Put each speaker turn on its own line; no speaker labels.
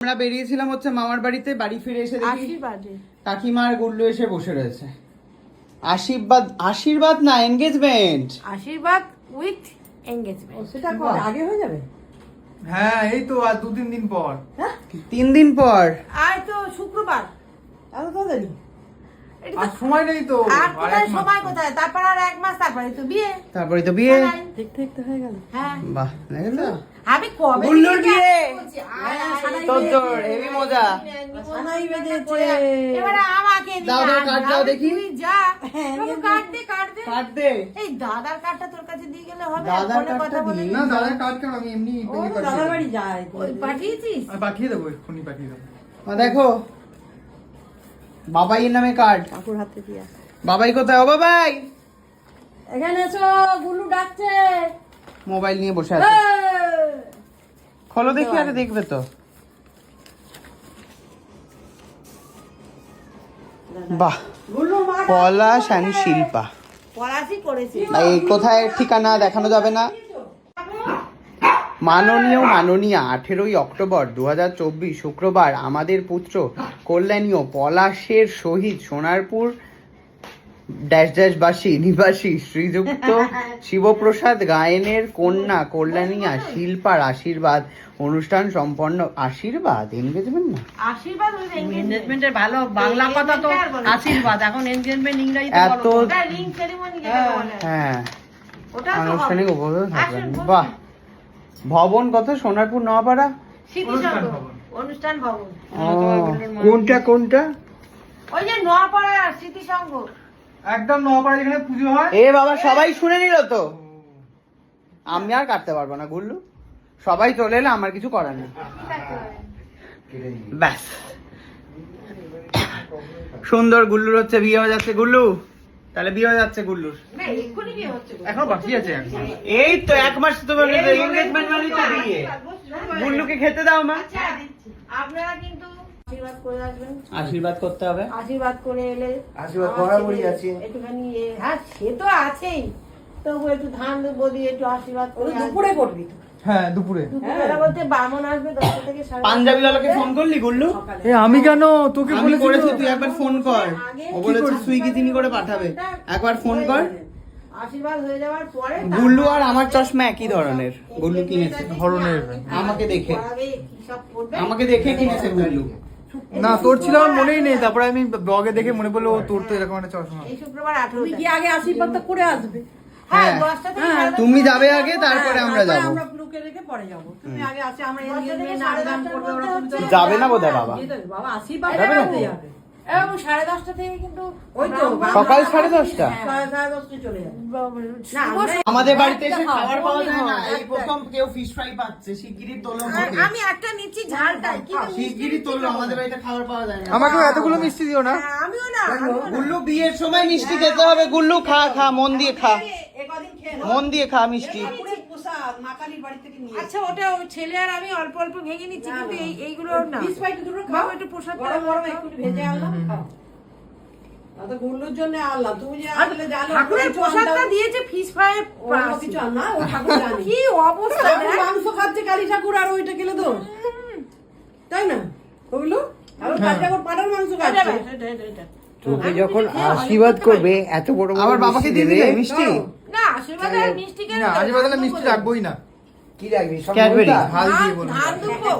আমরা বেরিয়েছিলাম হচ্ছে মামার বাড়িতে, বাড়ি ফিরে এসে দেখি কাকিমা আর গুল্লু এসে বসে রয়েছে। আশীর্বাদ, আশীর্বাদ না এনগেজমেন্ট।
আশীর্বাদ উইথ এনগেজমেন্ট।
সেটা আগে হয়ে যাবে।
হ্যাঁ এই তো আর 2-3 দিন পর।
3 দিন পর।
আর তো শুক্রবার।
এত তাড়াতাড়ি?
আর সময় নেই তো।
আর কোথায় সময় কোথায়? তারপর আর 1 মাস, তারপরে তো বিয়ে।
তারপরে তো বিয়ে।
দেখতে দেখতে হয়ে গেল।
হ্যাঁ
বাহ, দেখেছো?
আমি কবে
গুল্লুর বিয়ে।
সানাই
তোর হেভি মজা।
সানাই বেজেছে।
এবারে আমাকে দিয়ে
দাও, দাও, কার্ড দাও দেখি।
তুই যা। বাবু কার্ড দে, কার্ড দে।
কাট দে।
এই দাদার কার্ডটা তোর কাছে দিয়ে গেলে হবে?
দাদার
ফোনে
কার্ডটা
কথা বলে
দিই।
না দাদার কাজ কেন, আমি এমনি
ও দাদার বাড়ি যায়।
ওই পাঠিয়েছিস?
আমি পাঠিয়ে দেবো, এক্ষুনি পাঠিয়ে দেবো।
দেখো বাবাইয়ের নামে কার্ড।
কাকুর হাতে দিয়া।
বাবাই কোথায়? ও বাবাই,
এখানে এসো, গুল্লু ডাকছে।
মোবাইল নিয়ে বসে আছে। খোলো দেখি, আরে দেখবে তো। বাহ,
গুল্লু মা
পলাশ অ্যান্ড শিল্পা।
পড়াশি করেছি।
এই কোথায় ঠিকানা দেখানো যাবে না। মাননীয় 18ই অক্টোবর 2024 শুক্রবার আমাদের পুত্র কল্যাণীয় পলাশের সহিত সোনারপুর বাসী নিবাসী শ্রীযুক্ত শিবপ্রসাদ গায়েনের কন্যা কল্যাণীয়া শিল্পার আশীর্বাদ অনুষ্ঠান সম্পন্ন। আশীর্বাদ এনগেজমেন্ট না,
আশীর্বাদ উইথ এনগেজমেন্ট।
এনগেজমেন্টের ভালো বাংলা কথা তো আশীর্বাদ, এখন এনগেজমেন্ট ইংরেজিতে
এত
বলো।
ওটা রিং সেরিমনি যেটা বলে।
হ্যাঁ
ওটা তো
আনুষ্ঠানিক
হবে।
উপভোগ থাকবেন।
আসুন, বসুন।
বাহ, ভবন কত? সোনারপুর নওয়াপাড়া।
স্মৃতি
অনুষ্ঠান
সংঘ,
ভবন।
অনুষ্ঠান ভবন।
কোনটা কোনটা?
ওই যে নোয়াপাড়া স্মৃতি সংঘ।
একদম নওয়াপাড়া যেখানে পুজো হয়।
এ বাবা, সবাই শুনে নিল তো। আমি আর কাটতে পারবো না গুল্লু, সবাই চলে এলে আমার কিছু করার নেই। ব্যাস, সুন্দর। গুল্লুর হচ্ছে বিয়ে হয়ে যাচ্ছে। গুল্লু তাহলে বিয়ে হয়ে যাচ্ছে গুল্লুর।
না, এক্ষুনি বিয়ে হচ্ছে গো।
এখনো বাকি আছে একদম।
এই তো 1 মাস তো এনগেজমেন্ট মানেই তো বিয়ে। গুল্লুকে খেতে দাও মা।
আচ্ছা, দিচ্ছি। আপনারা কিন্তু আশীর্বাদ করে আসবেন।
আশীর্বাদ করতে হবে।
আশীর্বাদ করে এলে
আশীর্বাদ
আমার
বরাবরই
ছেলে
আছে।
একটুখানি হ্যাঁ সে তো আছেই, তবু একটু ধান দেবো দিয়ে একটু আশীর্বাদ করে
দুপুরে করবি তো।
হ্যাঁ দুপুরে।
দুপুরবেলা বলতে বামন আসবে 10টা থেকে 10:30।
পাঞ্জাবি লালাকে ফোন করলি গুল্লু?
এ আমি কেন? তোকে
আমি
বলেছি
করেছি,
তো।
তুই একবার ফোন কর। ও বলেছে সুইগি তিনি করে পাঠাবে, একবার ফোন কর।
আশীর্বাদ হয়ে যাওয়ার পরে
গুল্লু আর আমার চশমা একই ধরনের। গুল্লু কিনেছে
ধরনের।
আমাকে দেখে,
পড়াবে, কি সব করবে।
আমাকে দেখে কিনেছে গুল্লু।
না তোর ছিল আমার মনেই নেই, তারপরে আমি ব্লগে দেখে মনে পড়লো ও তোর তো এরকম একটা চশমা।
এই শুক্রবার 18
তুমি কি আগে আশীর্বাদটা করে আসবে?
হ্যাঁ
হ্যাঁ।
10টা থেকে 10:30
তুমি যাবে আগে, তারপরে আমরা
তারপরে
যাব।
আমরা লোকে রেখে পরে যাব। তুমি আগে আসে, আমরা এনগেজমেন্ট নাচ গান করবে, ওরা তুমি তো
যাবে না বোধহয় বাবা।
বাবা আশীর্বাদ
যাবে না তো?
করতে যাবে।
এবং 10:30 থেকে কিন্তু
ওই তো
সকাল 10:30টা?
সাড়ে 10:30 চলে যাবে। না,
আমাদের বাড়িতে এসে খাবার পাওয়া যায় না। এই প্রথম কেউ ফিশ ফ্রাই পাচ্ছে। শিগগিরই তোলো আমাকে।
আমি একটা নিচ্ছি ঝালটাই, কিন্তু
শিগগিরই তোলো, আমাদের বাড়িতে খাবার পাওয়া যায় না।
আমাকেও এতগুলো মিষ্টি দিও না।
আমিও না,
গুল্লু বিয়ের সময় মিষ্টি খেতে হবে। গুল্লু খা খা, মন দিয়ে খা,
একদিন খেয়ে নাও।
মন দিয়ে খা মিষ্টি।
পুরো প্রসাদ মা কালীর বাড়ি থেকে নিয়ে
আচ্ছা ওটা ওই ছেলে আর আমি অল্প অল্প ভেঙে নিচ্ছি, কিন্তু এইগুলো না।
পিস পাই দুটো খাও।
বাবা একটু প্রসাদ
গরম গরম একটু ভেজে আনলাম, খাও। তো গুল্লুর জন্য আনলাম, তুমি যে আনলে জানো
ঠাকুরের প্রসাদটা দিয়েছে ফিশ ফ্রাই।
অন্য কিছু আন না, ও ঠাকুর জানে।
কি অবস্থা
ঠাকুর
দেখ।
মাংস খাচ্ছে কালী ঠাকুর, আর ওইটা খেলে তো তাই না ওগুলো? আর কালী ঠাকুর পাটার মাংস খাচ্ছে।
তোকে যখন আশীর্বাদ করবে এত বড় বড়
আমার বাবাকে
মিষ্টি
দিয়ে
দেবে।
দিলে মিষ্টি।
না আশীর্বাদ আর মিষ্টি কেন?
না আজ বাদলা মিষ্টি রাখবোই না।
কি রাখবি? সব
ক্যাডবেরি।
মোটা?
ঝাল দিয়ে বলবো।
ধান দেবো।